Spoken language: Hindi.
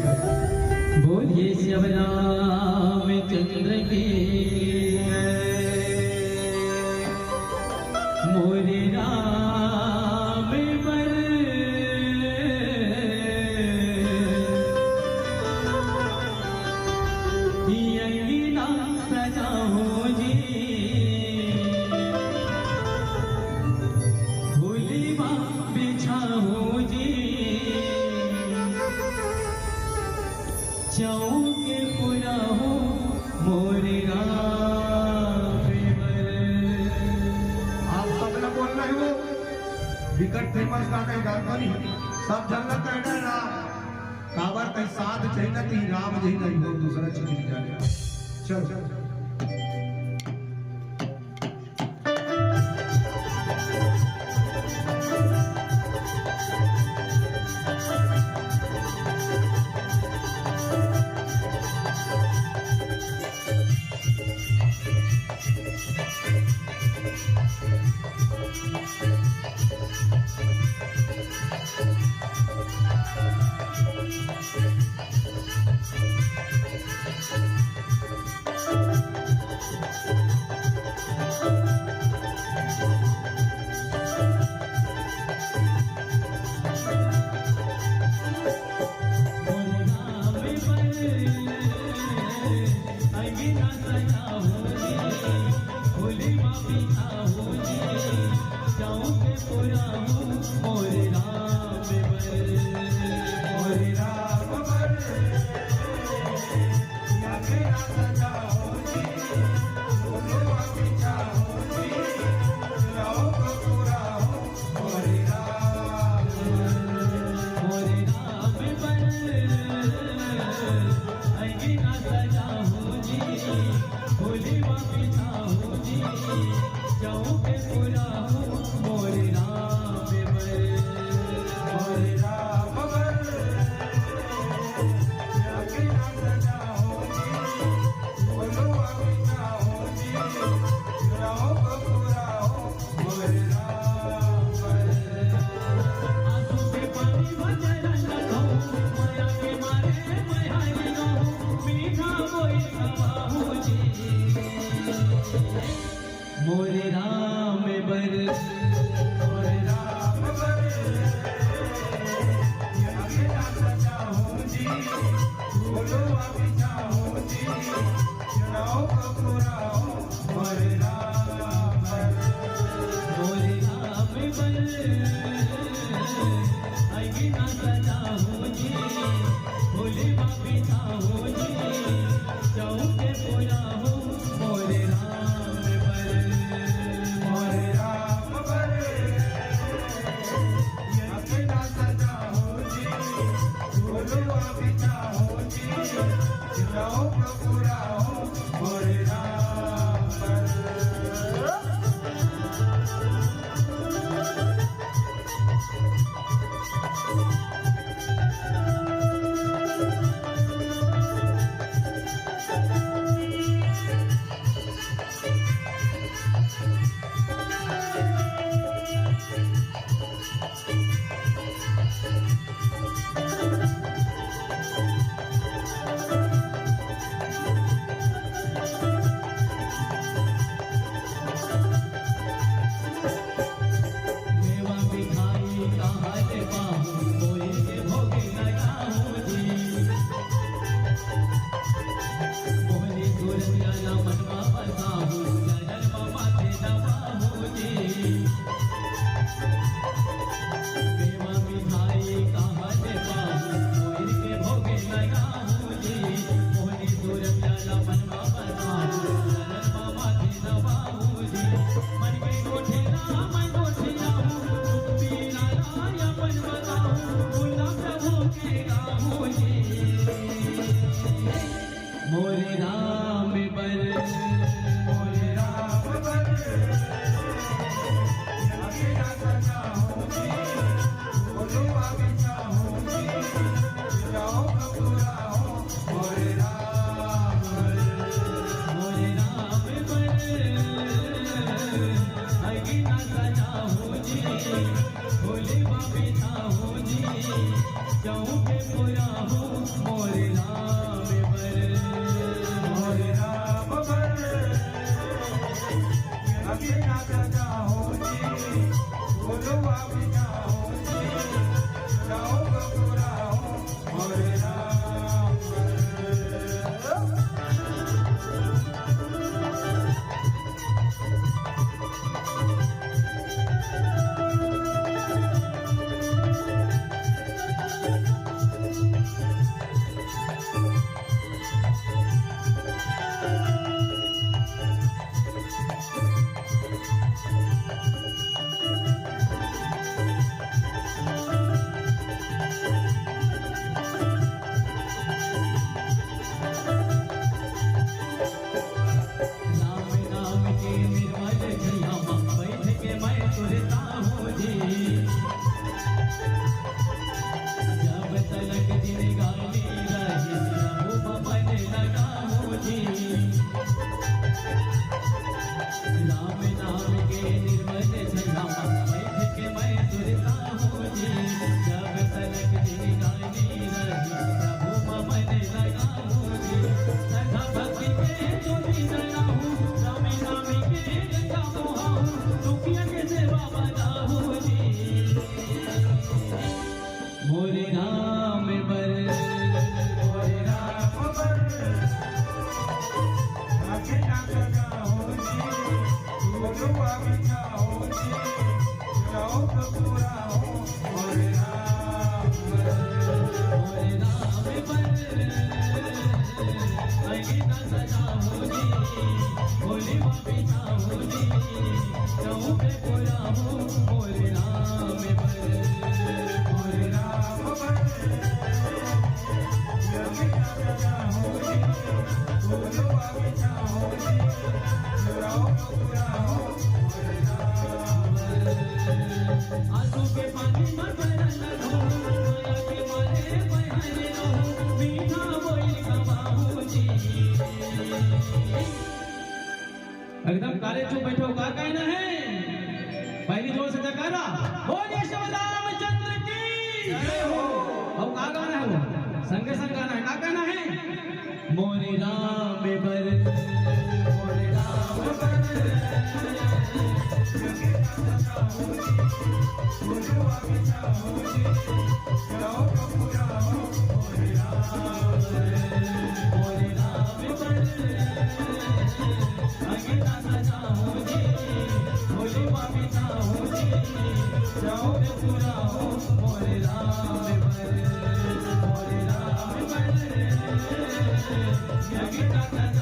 बोलिए शिवराम चंद्र की मोरे राम बर अंगीना सजाओ जी फूलिमा बिछाओ जी चौके पूरा हो मोरे आप सब लोग बोल रहे हो विकट फेमस गाने गानी सब जन्नत रहना ना काबर कई साथ चाहिए ती राम जी नहीं हो दूसरा चीज नहीं जाने चल मोरे राम बर मोरे राम बर आगे ना सजाओ जी बोलो अभी जाओ जी चढ़ाओ कपूराओ मोरे राम बर मोरे राम बर आगे ना सजाओ जी भोले बापी जाओ जी चौके पूरा हो मोरे राम बर मोरे राम बर आगे ना सजाओ जी बोलो अभी जाओ जी चढ़ाओ कपूराओ मोरे राम बर पिता हो जी जाऊं पे पूरा हो मोरे राम पर मोरे राम पर जग दादा हो जी बोलो पिता हो जी जाऊं पे पूरा हो मोरे राम आंसू के पानी में बरन हो माया के मारे बहन रहो मीठा बोल कमाओ जी एकदम काले चुप बैठो का कहना है पहली जोर से जयकारा बोल यशोदा रामचंद्र की जय हो अब का गाना है वो संगे संग गाना है का कहना है मोरे राम पर मोरे राम पर जगे दादा हो जी बोलो पिता हो जी जाओ पूरा हो मोरे राम पर जगे दादा हो जी बोलो पिता हो जी जाओ पूरा हो मोरे राम पर जगे दादा